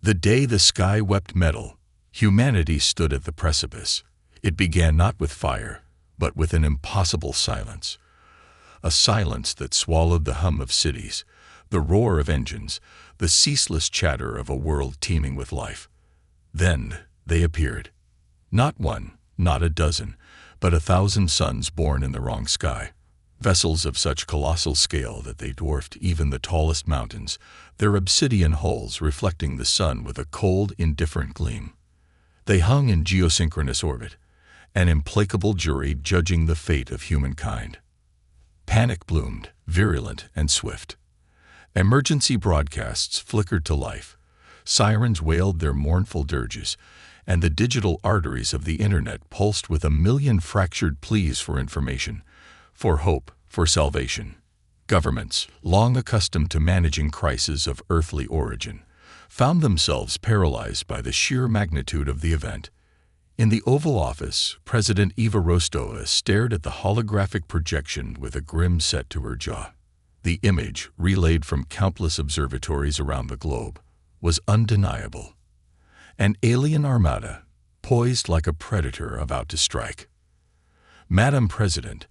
The day the sky wept metal, humanity stood at the precipice. It began not with fire, but with an impossible silence. A silence that swallowed the hum of cities, the roar of engines, the ceaseless chatter of a world teeming with life. Then they appeared. Not one, not a dozen, but 1,000 suns born in the wrong sky. Vessels of such colossal scale that they dwarfed even the tallest mountains, their obsidian hulls reflecting the sun with a cold, indifferent gleam. They hung in geosynchronous orbit, an implacable jury judging the fate of humankind. Panic bloomed, virulent and swift. Emergency broadcasts flickered to life. Sirens wailed their mournful dirges, and the digital arteries of the internet pulsed with 1,000,000 fractured pleas for information, for hope, for salvation. Governments, long accustomed to managing crises of earthly origin, found themselves paralyzed by the sheer magnitude of the event. In the Oval Office, President Eva Rostova stared at the holographic projection with a grim set to her jaw. The image, relayed from countless observatories around the globe, was undeniable. An alien armada, poised like a predator about to strike. Madam President,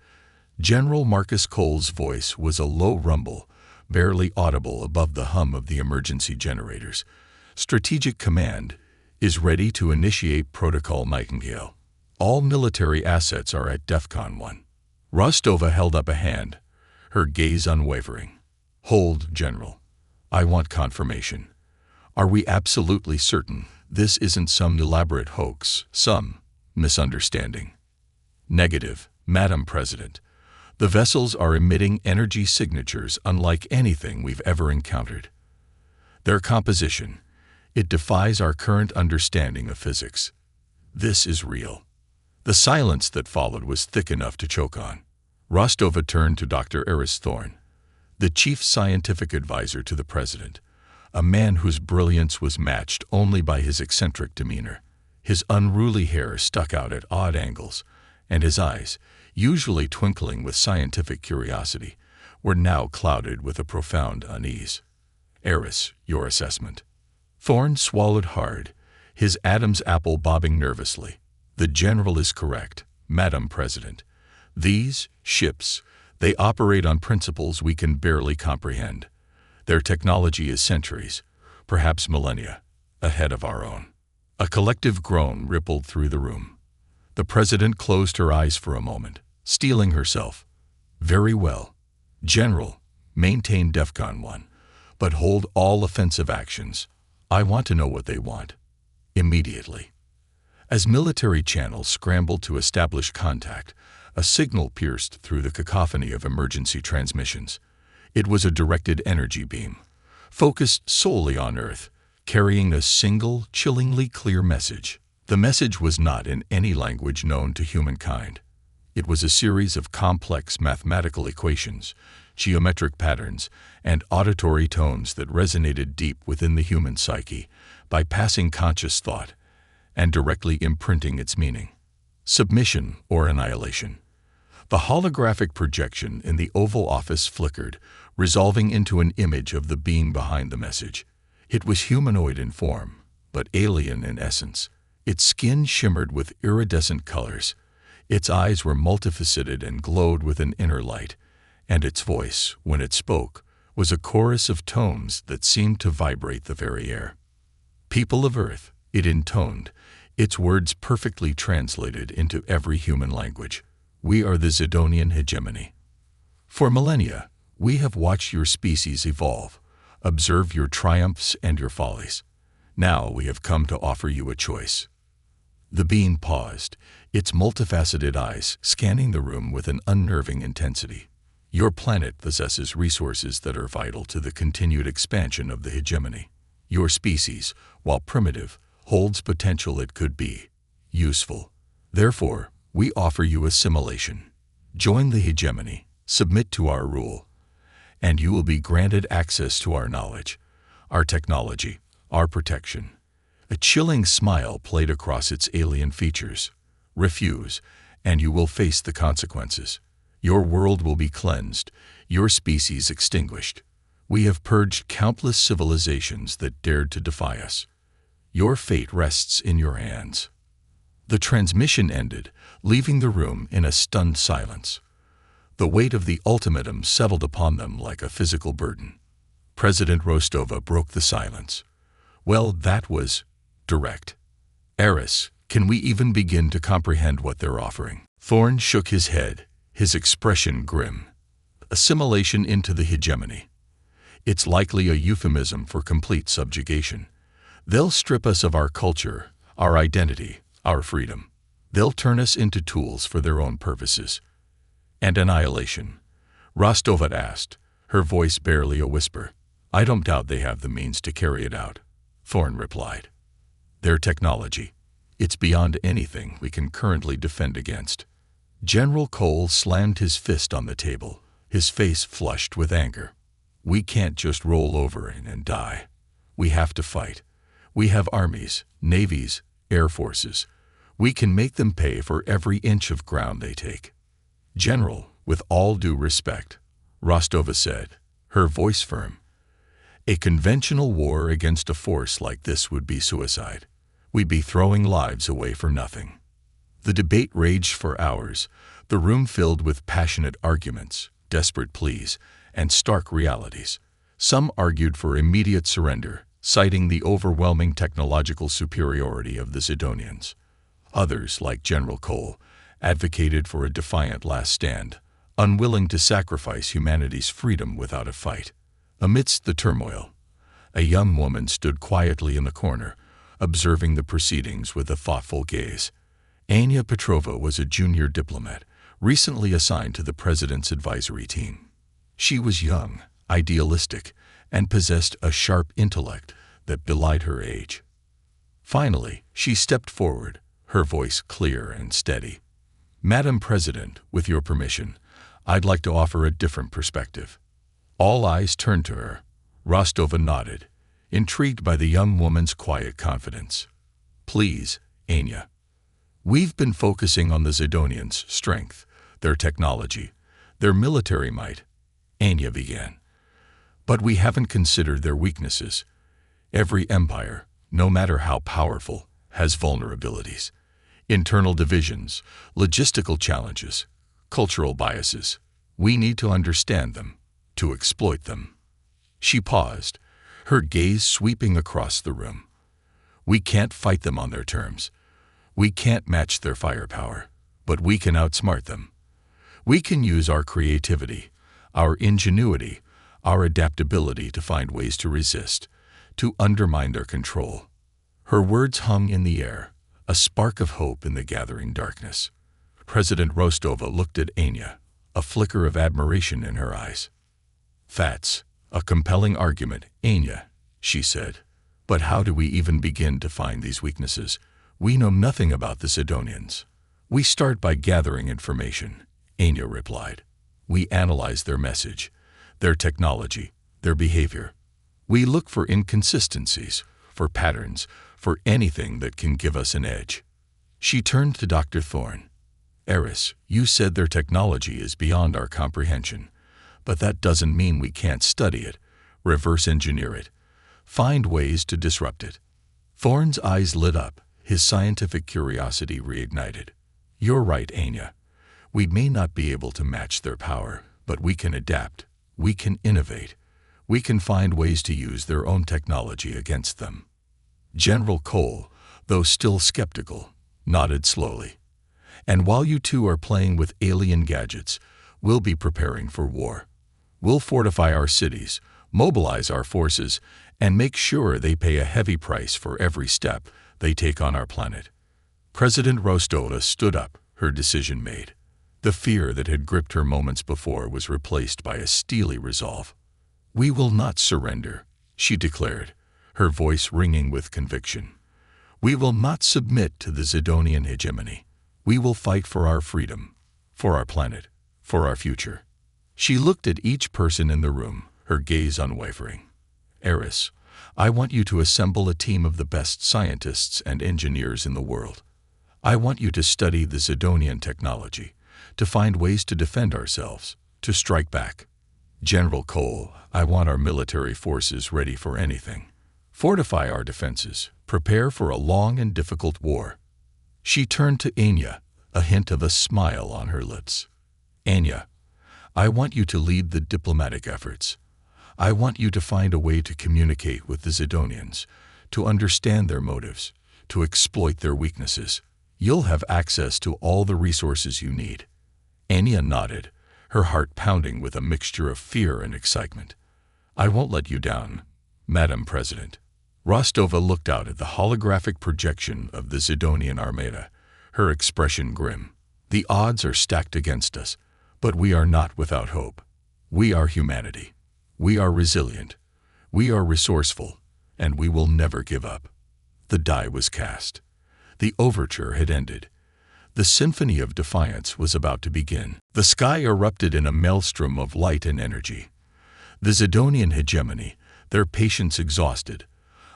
General Marcus Cole's voice was a low rumble, barely audible above the hum of the emergency generators. Strategic Command is ready to initiate Protocol Nightingale. All military assets are at DEFCON 1. Rostova held up a hand, her gaze unwavering. Hold, General. I want confirmation. Are we absolutely certain this isn't some elaborate hoax, some misunderstanding? Negative, Madam President. The vessels are emitting energy signatures unlike anything we've ever encountered. Their composition, it defies our current understanding of physics. This is real. The silence that followed was thick enough to choke on. Rostova turned to Dr. Eris Thorne, the chief scientific advisor to the president, a man whose brilliance was matched only by his eccentric demeanor. His unruly hair stuck out at odd angles, and his eyes, usually twinkling with scientific curiosity, were now clouded with a profound unease. Eris, your assessment. Thorne swallowed hard, his Adam's apple bobbing nervously. The general is correct, Madam President. These ships, they operate on principles we can barely comprehend. Their technology is centuries, perhaps millennia, ahead of our own. A collective groan rippled through the room. The president closed her eyes for a moment, steeling herself. Very well. General, maintain DEFCON 1, but hold all offensive actions. I want to know what they want. Immediately. As military channels scrambled to establish contact, a signal pierced through the cacophony of emergency transmissions. It was a directed energy beam, focused solely on Earth, carrying a single, chillingly clear message. The message was not in any language known to humankind. It was a series of complex mathematical equations, geometric patterns, and auditory tones that resonated deep within the human psyche, bypassing conscious thought and directly imprinting its meaning. Submission or annihilation. The holographic projection in the Oval Office flickered, resolving into an image of the being behind the message. It was humanoid in form, but alien in essence. Its skin shimmered with iridescent colors. Its eyes were multifaceted and glowed with an inner light, and its voice, when it spoke, was a chorus of tones that seemed to vibrate the very air. People of Earth, it intoned, its words perfectly translated into every human language. We are the Zidonian hegemony. For millennia, we have watched your species evolve, observed your triumphs and your follies. Now we have come to offer you a choice. The being paused, its multifaceted eyes scanning the room with an unnerving intensity. Your planet possesses resources that are vital to the continued expansion of the hegemony. Your species, while primitive, holds potential it could be useful. Therefore, we offer you assimilation. Join the hegemony, submit to our rule, and you will be granted access to our knowledge, our technology, our protection. A chilling smile played across its alien features. Refuse, and you will face the consequences. Your world will be cleansed, your species extinguished. We have purged countless civilizations that dared to defy us. Your fate rests in your hands." The transmission ended, leaving the room in a stunned silence. The weight of the ultimatum settled upon them like a physical burden. President Rostova broke the silence. "Well, that was direct. Eris, can we even begin to comprehend what they're offering?" Thorne shook his head, his expression grim. "Assimilation into the hegemony. It's likely a euphemism for complete subjugation. They'll strip us of our culture, our identity, our freedom. They'll turn us into tools for their own purposes." "And annihilation?" Rostova asked, her voice barely a whisper. "I don't doubt they have the means to carry it out," Thorne replied. "Their technology. It's beyond anything we can currently defend against." General Cole slammed his fist on the table, his face flushed with anger. "We can't just roll over and die. We have to fight. We have armies, navies, air forces. We can make them pay for every inch of ground they take." "General, with all due respect," Rostova said, her voice firm, "a conventional war against a force like this would be suicide. We'd be throwing lives away for nothing." The debate raged for hours, the room filled with passionate arguments, desperate pleas, and stark realities. Some argued for immediate surrender, citing the overwhelming technological superiority of the Zidonians. Others, like General Cole, advocated for a defiant last stand, unwilling to sacrifice humanity's freedom without a fight. Amidst the turmoil, a young woman stood quietly in the corner, observing the proceedings with a thoughtful gaze. Anya Petrova was a junior diplomat, recently assigned to the president's advisory team. She was young, idealistic, and possessed a sharp intellect that belied her age. Finally, she stepped forward, her voice clear and steady. "Madam President, with your permission, I'd like to offer a different perspective." All eyes turned to her. Rostova nodded, intrigued by the young woman's quiet confidence. "Please, Anya. We've been focusing on the Zidonians' strength, their technology, their military might," Anya began. "But we haven't considered their weaknesses. Every empire, no matter how powerful, has vulnerabilities. Internal divisions, logistical challenges, cultural biases. We need to understand them, to exploit them." She paused, her gaze sweeping across the room. "We can't fight them on their terms. We can't match their firepower, but we can outsmart them. We can use our creativity, our ingenuity, our adaptability to find ways to resist, to undermine their control." Her words hung in the air, a spark of hope in the gathering darkness. President Rostova looked at Anya, a flicker of admiration in her eyes. "That's a compelling argument, Anya," she said. "But how do we even begin to find these weaknesses? We know nothing about the Zidonians." "We start by gathering information," Anya replied. "We analyze their message, their technology, their behavior. We look for inconsistencies, for patterns, for anything that can give us an edge." She turned to Dr. Thorne. "Eris, you said their technology is beyond our comprehension, but that doesn't mean we can't study it, reverse engineer it, find ways to disrupt it." Thorne's eyes lit up, his scientific curiosity reignited. "You're right, Anya. We may not be able to match their power, but we can adapt, we can innovate, we can find ways to use their own technology against them." General Cole, though still skeptical, nodded slowly. "And while you two are playing with alien gadgets, we'll be preparing for war. We'll fortify our cities, mobilize our forces, and make sure they pay a heavy price for every step they take on our planet." President Rostova stood up, her decision made. The fear that had gripped her moments before was replaced by a steely resolve. "We will not surrender," she declared, her voice ringing with conviction. "We will not submit to the Zidonian hegemony. We will fight for our freedom, for our planet, for our future." She looked at each person in the room, her gaze unwavering. "Eris, I want you to assemble a team of the best scientists and engineers in the world. I want you to study the Zidonian technology, to find ways to defend ourselves, to strike back. General Cole, I want our military forces ready for anything. Fortify our defenses. Prepare for a long and difficult war." She turned to Anya, a hint of a smile on her lips. "Anya, I want you to lead the diplomatic efforts. I want you to find a way to communicate with the Zidonians, to understand their motives, to exploit their weaknesses. You'll have access to all the resources you need." Anya nodded, her heart pounding with a mixture of fear and excitement. "I won't let you down, Madam President." Rostova looked out at the holographic projection of the Zidonian armada, her expression grim. "The odds are stacked against us, but we are not without hope. We are humanity. We are resilient. We are resourceful, and we will never give up." The die was cast. The overture had ended. The symphony of defiance was about to begin. The sky erupted in a maelstrom of light and energy. The Zidonian hegemony, their patience exhausted,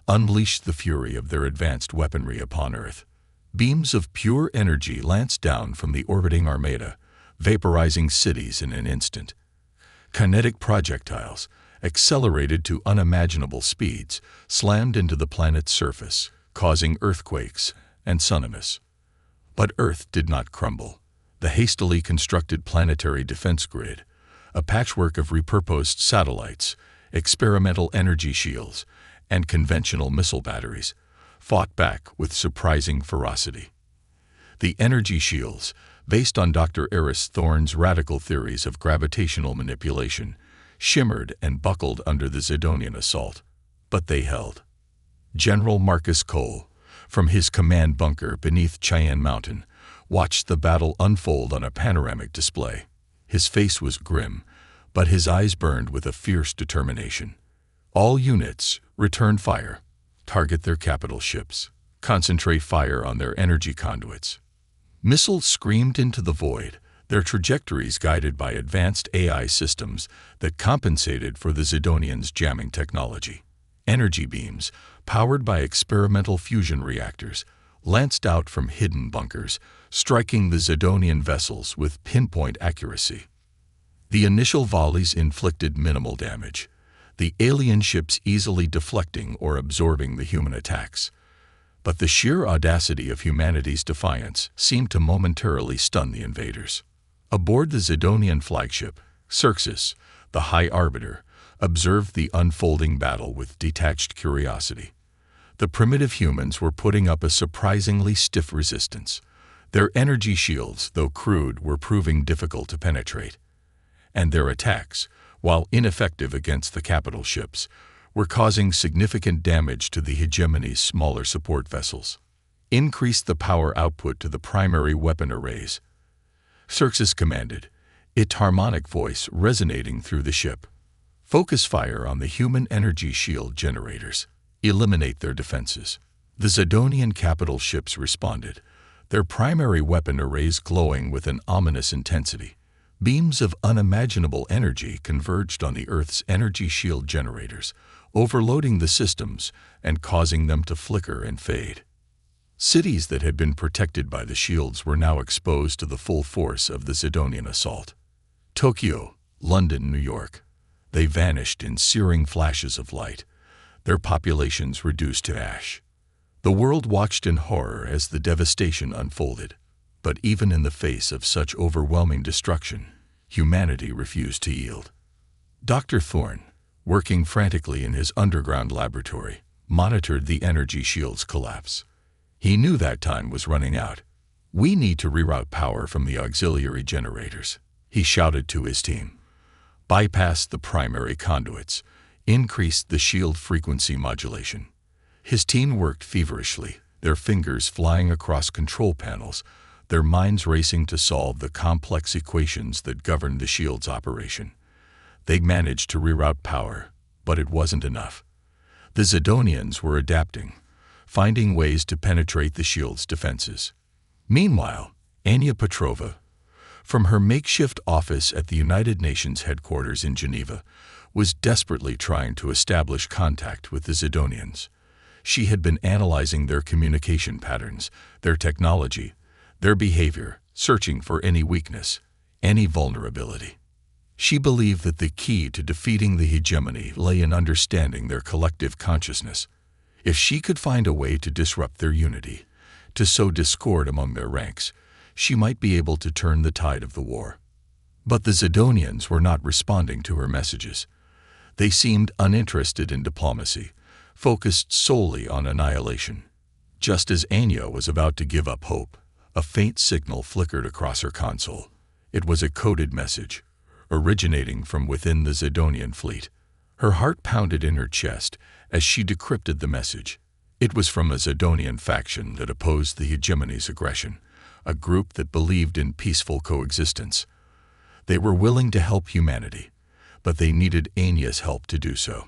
unleashed the fury of their advanced weaponry upon Earth. Beams of pure energy lanced down from the orbiting armada, vaporizing cities in an instant. Kinetic projectiles, accelerated to unimaginable speeds, slammed into the planet's surface, causing earthquakes and tsunamis. But Earth did not crumble. The hastily constructed planetary defense grid, a patchwork of repurposed satellites, experimental energy shields, and conventional missile batteries, fought back with surprising ferocity. The energy shields, based on Dr. Eris Thorne's radical theories of gravitational manipulation, shimmered and buckled under the Zidonian assault, but they held. General Marcus Cole, from his command bunker beneath Cheyenne Mountain, watched the battle unfold on a panoramic display. His face was grim, but his eyes burned with a fierce determination. "All units, return fire. Target their capital ships. Concentrate fire on their energy conduits." Missiles screamed into the void, their trajectories guided by advanced AI systems that compensated for the Zidonians' jamming technology. Energy beams, powered by experimental fusion reactors, lanced out from hidden bunkers, striking the Zidonian vessels with pinpoint accuracy. The initial volleys inflicted minimal damage, the alien ships easily deflecting or absorbing the human attacks. But the sheer audacity of humanity's defiance seemed to momentarily stun the invaders. Aboard the Zidonian flagship, Xerxes, the High Arbiter, observed the unfolding battle with detached curiosity. The primitive humans were putting up a surprisingly stiff resistance. Their energy shields, though crude, were proving difficult to penetrate. And their attacks, while ineffective against the capital ships, were causing significant damage to the hegemony's smaller support vessels. "Increase the power output to the primary weapon arrays," Xerxes commanded, its harmonic voice resonating through the ship. "Focus fire on the human energy shield generators. Eliminate their defenses." The Zidonian capital ships responded, their primary weapon arrays glowing with an ominous intensity. Beams of unimaginable energy converged on the Earth's energy shield generators, overloading the systems and causing them to flicker and fade. Cities that had been protected by the shields were now exposed to the full force of the Zidonian assault. Tokyo, London, New York. They vanished in searing flashes of light, their populations reduced to ash. The world watched in horror as the devastation unfolded. But even in the face of such overwhelming destruction, humanity refused to yield. Dr. Thorne, working frantically in his underground laboratory, monitored the energy shield's collapse. He knew that time was running out. "We need to reroute power from the auxiliary generators," he shouted to his team. "Bypass the primary conduits. Increase the shield frequency modulation." His team worked feverishly, their fingers flying across control panels, their minds racing to solve the complex equations that governed the shield's operation. They managed to reroute power, but it wasn't enough. The Zidonians were adapting, finding ways to penetrate the shield's defenses. Meanwhile, Anya Petrova, from her makeshift office at the United Nations headquarters in Geneva, was desperately trying to establish contact with the Zidonians. She had been analyzing their communication patterns, their technology, their behavior, searching for any weakness, any vulnerability. She believed that the key to defeating the hegemony lay in understanding their collective consciousness. If she could find a way to disrupt their unity, to sow discord among their ranks, she might be able to turn the tide of the war. But the Zidonians were not responding to her messages. They seemed uninterested in diplomacy, focused solely on annihilation. Just as Anya was about to give up hope, a faint signal flickered across her console. It was a coded message, originating from within the Zidonian fleet. Her heart pounded in her chest as she decrypted the message. It was from a Zidonian faction that opposed the hegemony's aggression, a group that believed in peaceful coexistence. They were willing to help humanity, but they needed Anya's help to do so.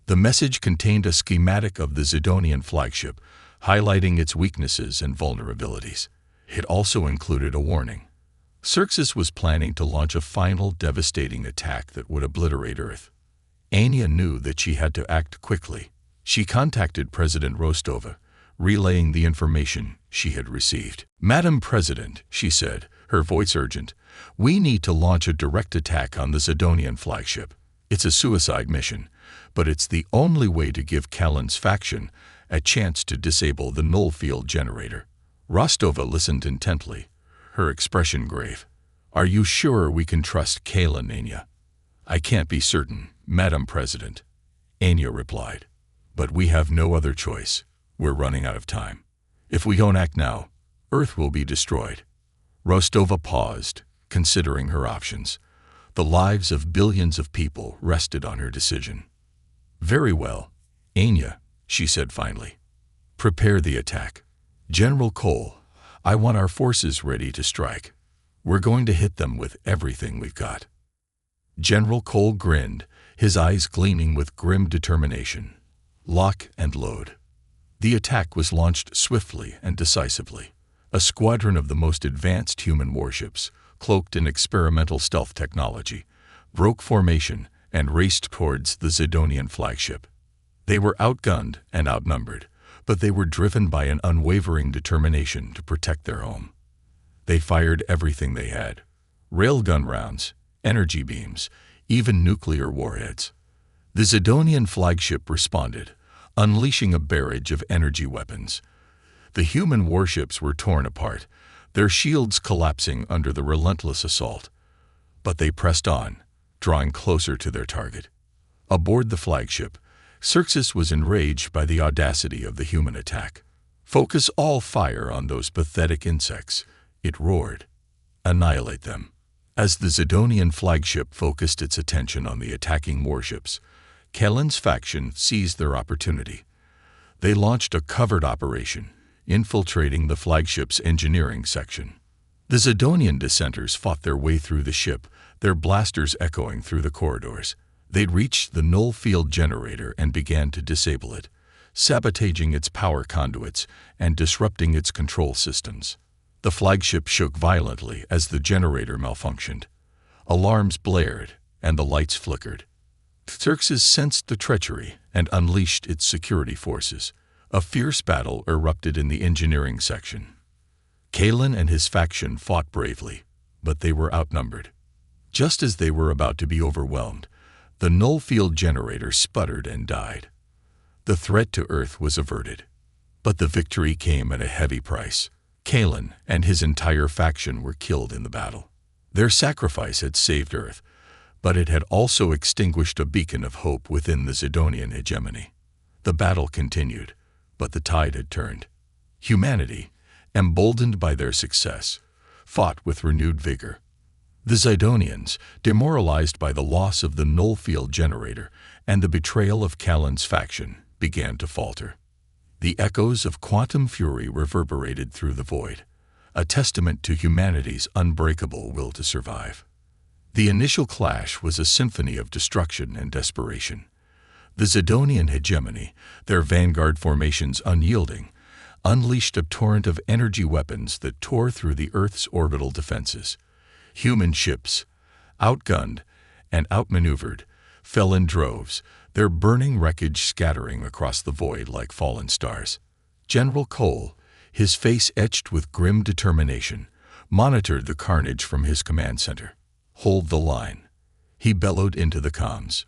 The message contained a schematic of the Zidonian flagship, highlighting its weaknesses and vulnerabilities. It also included a warning. Xerxes was planning to launch a final devastating attack that would obliterate Earth. Anya knew that she had to act quickly. She contacted President Rostova, relaying the information she had received. "Madam President," she said, her voice urgent, "we need to launch a direct attack on the Zidonian flagship. It's a suicide mission, but it's the only way to give Kalin's faction a chance to disable the null field generator." Rostova listened intently, her expression grave. "Are you sure we can trust Kalin, Anya?" "I can't be certain, Madam President," Anya replied. "But we have no other choice. We're running out of time. If we don't act now, Earth will be destroyed." Rostova paused, considering her options. The lives of billions of people rested on her decision. "Very well, Anya," she said finally. "Prepare the attack. General Cole, I want our forces ready to strike. We're going to hit them with everything we've got." General Cole grinned, his eyes gleaming with grim determination. Lock and load. The attack was launched swiftly and decisively. A squadron of the most advanced human warships, cloaked in experimental stealth technology, broke formation and raced towards the Zidonian flagship. They were outgunned and outnumbered, but they were driven by an unwavering determination to protect their home. They fired everything they had: railgun rounds, energy beams, even nuclear warheads. The Zidonian flagship responded, unleashing a barrage of energy weapons. The human warships were torn apart, their shields collapsing under the relentless assault. But they pressed on, drawing closer to their target. Aboard the flagship, Xerxes was enraged by the audacity of the human attack. "Focus all fire on those pathetic insects," it roared. "Annihilate them." As the Zidonian flagship focused its attention on the attacking warships, Kalin's faction seized their opportunity. They launched a covert operation, infiltrating the flagship's engineering section. The Zidonian dissenters fought their way through the ship, their blasters echoing through the corridors. They reached the null field generator and began to disable it, sabotaging its power conduits and disrupting its control systems. The flagship shook violently as the generator malfunctioned. Alarms blared, and the lights flickered. Xerxes sensed the treachery and unleashed its security forces. A fierce battle erupted in the engineering section. Kalin and his faction fought bravely, but they were outnumbered. Just as they were about to be overwhelmed, the null field generator sputtered and died. The threat to Earth was averted. But the victory came at a heavy price. Kalin and his entire faction were killed in the battle. Their sacrifice had saved Earth, but it had also extinguished a beacon of hope within the Zidonian hegemony. The battle continued, but the tide had turned. Humanity, emboldened by their success, fought with renewed vigor. The Zidonians, demoralized by the loss of the null field generator and the betrayal of Kalin's faction, began to falter. The echoes of quantum fury reverberated through the void, a testament to humanity's unbreakable will to survive. The initial clash was a symphony of destruction and desperation. The Zidonian hegemony, their vanguard formations unyielding, unleashed a torrent of energy weapons that tore through the Earth's orbital defenses. Human ships, outgunned and outmaneuvered, fell in droves, their burning wreckage scattering across the void like fallen stars. General Cole, his face etched with grim determination, monitored the carnage from his command center. "Hold the line," he bellowed into the comms.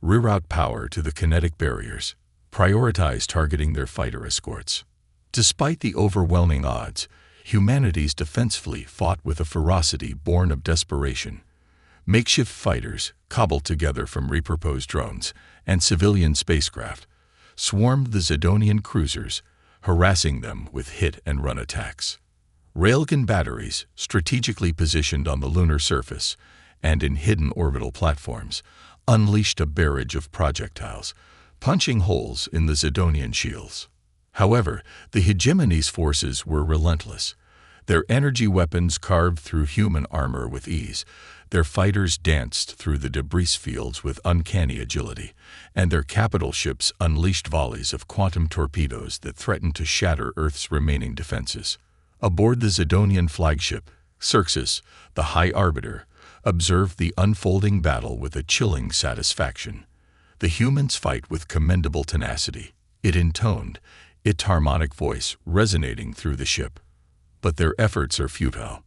"Reroute power to the kinetic barriers. prioritize targeting their fighter escorts. Despite the overwhelming odds, humanity's defense fleet fought with a ferocity born of desperation. Makeshift fighters, cobbled together from repurposed drones and civilian spacecraft, swarmed the Zidonian cruisers, harassing them with hit-and-run attacks. Railgun batteries, strategically positioned on the lunar surface and in hidden orbital platforms, unleashed a barrage of projectiles, punching holes in the Zidonian shields. However, the hegemony's forces were relentless. Their energy weapons carved through human armor with ease, their fighters danced through the debris fields with uncanny agility, and their capital ships unleashed volleys of quantum torpedoes that threatened to shatter Earth's remaining defenses. Aboard the Zidonian flagship, Xerxes, the High Arbiter, observed the unfolding battle with a chilling satisfaction. The humans fight with commendable tenacity, it intoned, its harmonic voice resonating through the ship. But their efforts are futile.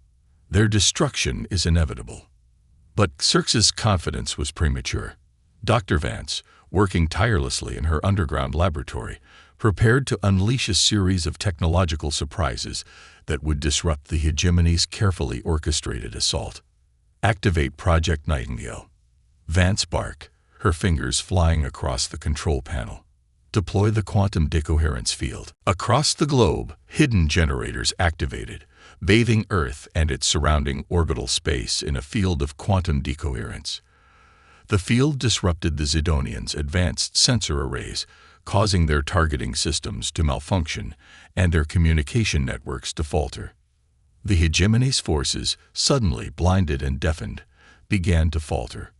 Their destruction is inevitable. But Xerxes' confidence was premature. Dr. Vance, working tirelessly in her underground laboratory, prepared to unleash a series of technological surprises that would disrupt the hegemony's carefully orchestrated assault. Activate Project Nightingale. Vance barked, her fingers flying across the control panel. Deploy the quantum decoherence field. Across the globe, hidden generators activated, bathing Earth and its surrounding orbital space in a field of quantum decoherence. The field disrupted the Zidonians' advanced sensor arrays, causing their targeting systems to malfunction and their communication networks to falter. The hegemony's forces, suddenly blinded and deafened, began to falter.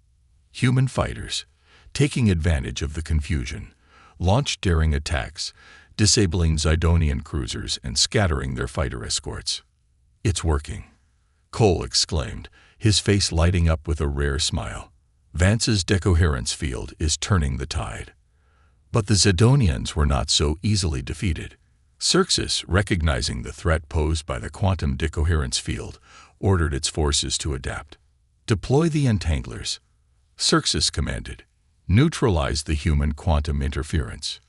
Human fighters, taking advantage of the confusion, launched daring attacks, disabling Zidonian cruisers and scattering their fighter escorts. "It's working," Cole exclaimed, his face lighting up with a rare smile. Vance's decoherence field is turning the tide. But the Zidonians were not so easily defeated. Xerxes, recognizing the threat posed by the quantum decoherence field, ordered its forces to adapt. "Deploy the entanglers," Xerxes commanded. "Neutralize the human quantum interference."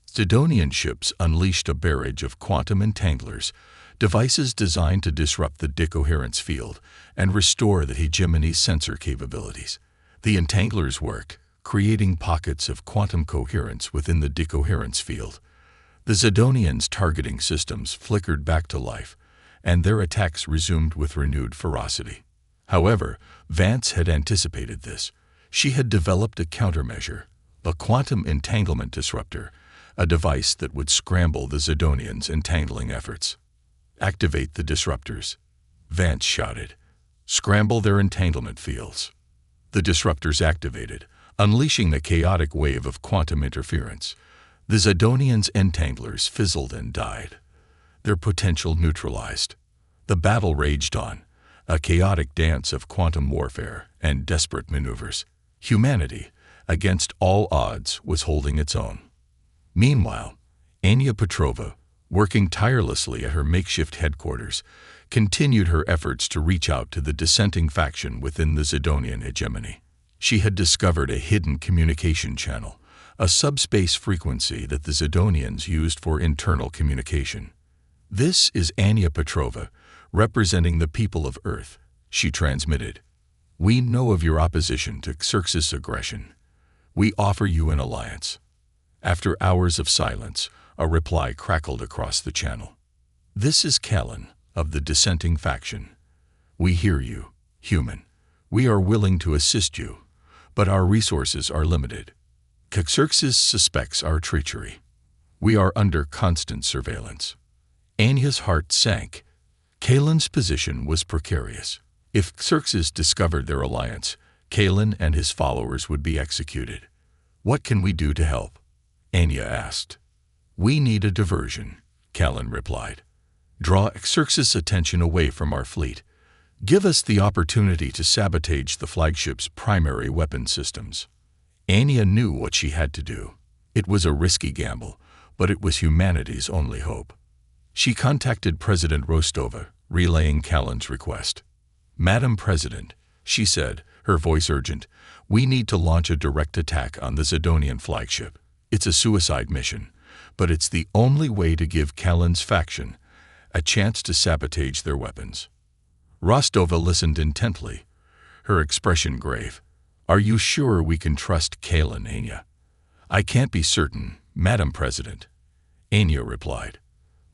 Zidonian ships unleashed a barrage of quantum entanglers, devices designed to disrupt the decoherence field and restore the hegemony's sensor capabilities. The entanglers worked, creating pockets of quantum coherence within the decoherence field. The Zidonians' targeting systems flickered back to life, and their attacks resumed with renewed ferocity. However, Vance had anticipated this. She had developed a countermeasure, a quantum entanglement disruptor, a device that would scramble the Zidonians' entangling efforts. "Activate the disruptors," Vance shouted. "Scramble their entanglement fields." The disruptors activated, unleashing the chaotic wave of quantum interference. The Zidonians' entanglers fizzled and died, their potential neutralized. The battle raged on, a chaotic dance of quantum warfare and desperate maneuvers. Humanity, against all odds, was holding its own. Meanwhile, Anya Petrova, working tirelessly at her makeshift headquarters, continued her efforts to reach out to the dissenting faction within the Zidonian hegemony. She had discovered a hidden communication channel, a subspace frequency that the Zidonians used for internal communication. "This is Anya Petrova, representing the people of Earth," she transmitted. "We know of your opposition to Xerxes' aggression. We offer you an alliance." After hours of silence, a reply crackled across the channel. "This is Callan, of the dissenting faction. We hear you, human. We are willing to assist you, but our resources are limited. Xerxes suspects our treachery. We are under constant surveillance." Anya's heart sank. Callan's position was precarious. If Xerxes discovered their alliance, Callan and his followers would be executed. "What can we do to help?" Anya asked. "We need a diversion," Callan replied. "Draw Xerxes' attention away from our fleet. Give us the opportunity to sabotage the flagship's primary weapon systems." Anya knew what she had to do. It was a risky gamble, but it was humanity's only hope. She contacted President Rostova, relaying Callan's request. "Madam President," she said, her voice urgent, "we need to launch a direct attack on the Zidonian flagship. It's a suicide mission, but it's the only way to give Callan's faction a chance to sabotage their weapons. Rostova listened intently, her expression grave. Are you sure we can trust Callan, Anya? I can't be certain, Madam President, Anya replied.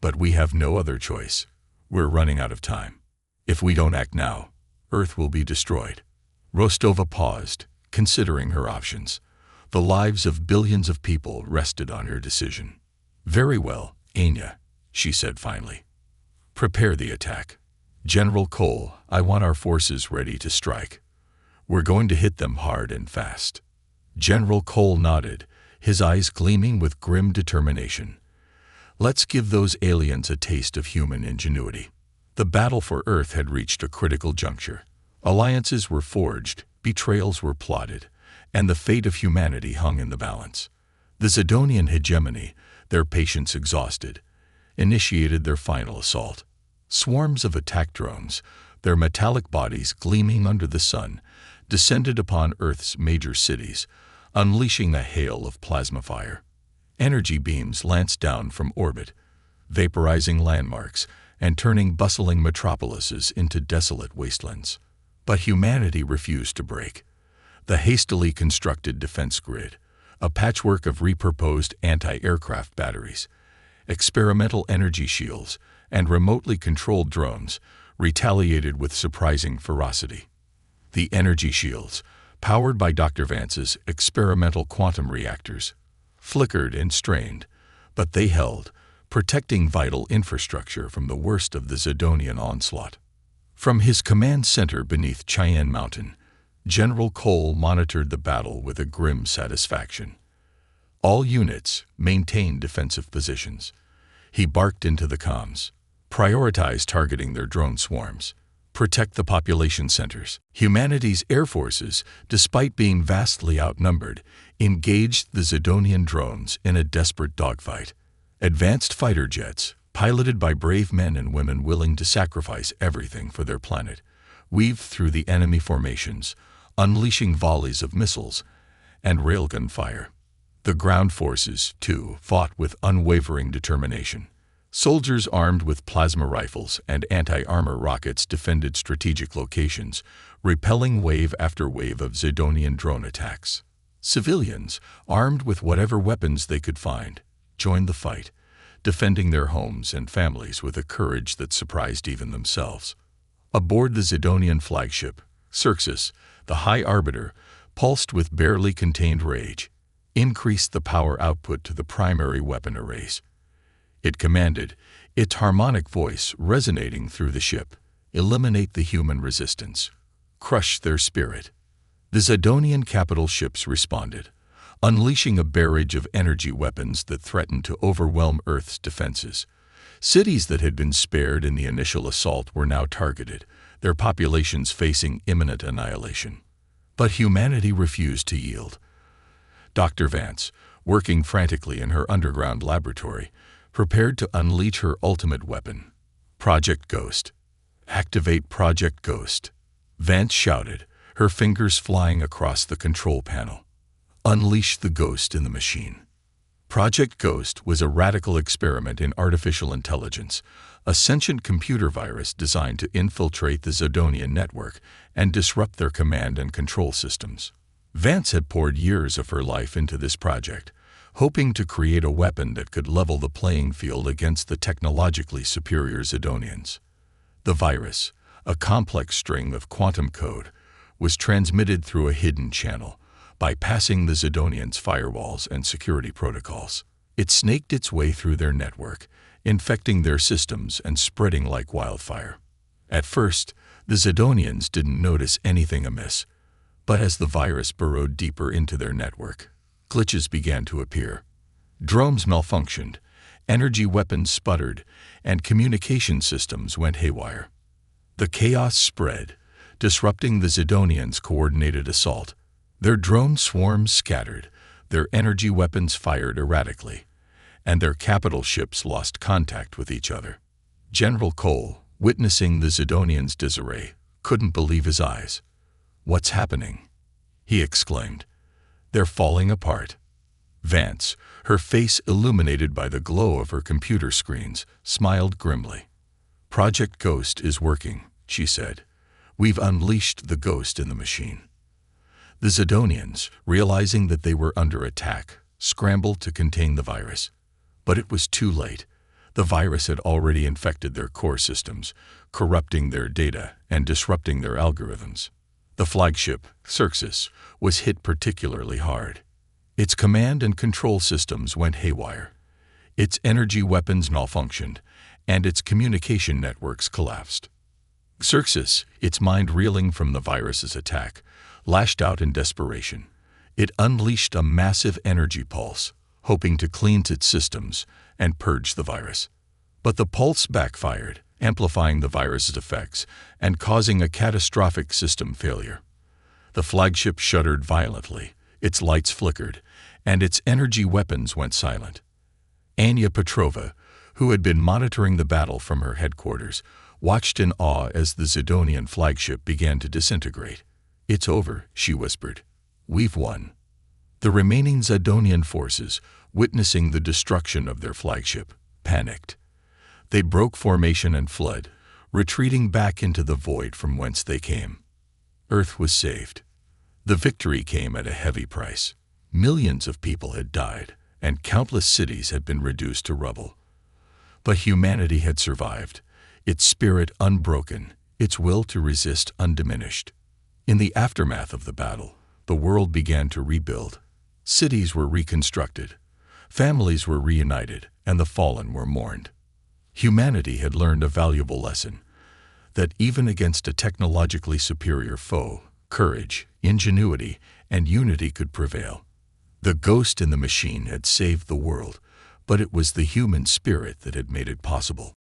But we have no other choice. We're running out of time. If we don't act now, Earth will be destroyed. Rostova paused, considering her options. The lives of billions of people rested on her decision. Very well, Anya, she said finally. Prepare the attack. General Cole, I want our forces ready to strike. We're going to hit them hard and fast. General Cole nodded, his eyes gleaming with grim determination. Let's give those aliens a taste of human ingenuity. The battle for Earth had reached a critical juncture. Alliances were forged, betrayals were plotted, and the fate of humanity hung in the balance. The Zidonian hegemony, their patience exhausted, initiated their final assault. Swarms of attack drones, their metallic bodies gleaming under the sun, descended upon Earth's major cities, unleashing a hail of plasma fire. Energy beams lanced down from orbit, vaporizing landmarks and turning bustling metropolises into desolate wastelands. But humanity refused to break. The hastily constructed defense grid, a patchwork of repurposed anti-aircraft batteries, experimental energy shields, and remotely controlled drones, retaliated with surprising ferocity. The energy shields, powered by Dr. Vance's experimental quantum reactors, flickered and strained, but they held, protecting vital infrastructure from the worst of the Zidonian onslaught. From his command center beneath Cheyenne Mountain, General Cole monitored the battle with a grim satisfaction. All units maintained defensive positions. He barked into the comms. Prioritize targeting their drone swarms. Protect the population centers. Humanity's air forces, despite being vastly outnumbered, engaged the Zidonian drones in a desperate dogfight. Advanced fighter jets, piloted by brave men and women willing to sacrifice everything for their planet, weaved through the enemy formations, unleashing volleys of missiles and railgun fire. The ground forces, too, fought with unwavering determination. Soldiers armed with plasma rifles and anti-armor rockets defended strategic locations, repelling wave after wave of Zidonian drone attacks. Civilians, armed with whatever weapons they could find, joined the fight, defending their homes and families with a courage that surprised even themselves. Aboard the Zidonian flagship, Xerxes, the High Arbiter, pulsed with barely contained rage, increased the power output to the primary weapon arrays. It commanded, its harmonic voice resonating through the ship, eliminate the human resistance, crush their spirit. The Zidonian capital ships responded, unleashing a barrage of energy weapons that threatened to overwhelm Earth's defenses. Cities that had been spared in the initial assault were now targeted, their populations facing imminent annihilation. But humanity refused to yield. Dr. Vance, working frantically in her underground laboratory, prepared to unleash her ultimate weapon, Project Ghost. Activate Project Ghost, Vance shouted, her fingers flying across the control panel. Unleash the ghost in the machine. Project Ghost was a radical experiment in artificial intelligence, a sentient computer virus designed to infiltrate the Zidonian network and disrupt their command and control systems. Vance had poured years of her life into this project, hoping to create a weapon that could level the playing field against the technologically superior Zidonians. The virus, a complex string of quantum code, was transmitted through a hidden channel, bypassing the Zidonians' firewalls and security protocols. It snaked its way through their network, infecting their systems and spreading like wildfire. At first, the Zidonians didn't notice anything amiss, but as the virus burrowed deeper into their network, glitches began to appear. Drones malfunctioned, energy weapons sputtered, and communication systems went haywire. The chaos spread, disrupting the Zidonians' coordinated assault. Their drone swarms scattered, their energy weapons fired erratically, and their capital ships lost contact with each other. General Cole, witnessing the Zidonians' disarray, couldn't believe his eyes. "What's happening?" he exclaimed. "They're falling apart." Vance, her face illuminated by the glow of her computer screens, smiled grimly. "Project Ghost is working," she said. "We've unleashed the ghost in the machine." The Zidonians, realizing that they were under attack, scrambled to contain the virus. But it was too late. The virus had already infected their core systems, corrupting their data and disrupting their algorithms. The flagship, Xerxes, was hit particularly hard. Its command and control systems went haywire. Its energy weapons malfunctioned, and its communication networks collapsed. Xerxes, its mind reeling from the virus's attack, lashed out in desperation. It unleashed a massive energy pulse, hoping to cleanse its systems and purge the virus. But the pulse backfired, amplifying the virus's effects and causing a catastrophic system failure. The flagship shuddered violently, its lights flickered, and its energy weapons went silent. Anya Petrova, who had been monitoring the battle from her headquarters, watched in awe as the Zidonian flagship began to disintegrate. "It's over," she whispered. "We've won." The remaining Zidonian forces, witnessing the destruction of their flagship, panicked. They broke formation and fled, retreating back into the void from whence they came. Earth was saved. The victory came at a heavy price. Millions of people had died, and countless cities had been reduced to rubble. But humanity had survived, its spirit unbroken, its will to resist undiminished. In the aftermath of the battle, the world began to rebuild. Cities were reconstructed, families were reunited, and the fallen were mourned. Humanity had learned a valuable lesson, that even against a technologically superior foe, courage, ingenuity, and unity could prevail. The ghost in the machine had saved the world, but it was the human spirit that had made it possible.